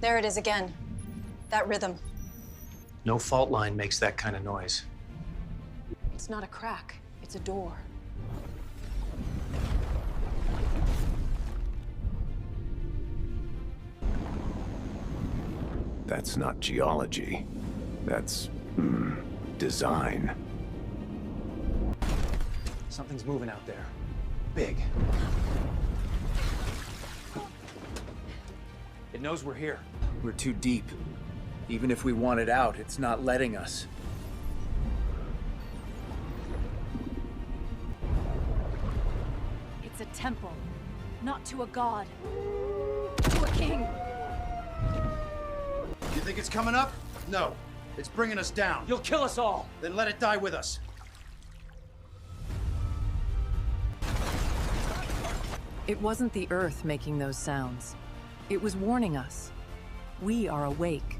There it is again. That rhythm. No fault line makes that kind of noise. It's not a crack. It's a door. That's not geology. That's, design. Something's moving out there. Big. It knows we're here. We're too deep. Even if we want it out, it's not letting us. It's a temple, not to a god. To a king. You think it's coming up? No. It's bringing us down. You'll kill us all! Then let it die with us. It wasn't the Earth making those sounds. It was warning us. We are awake.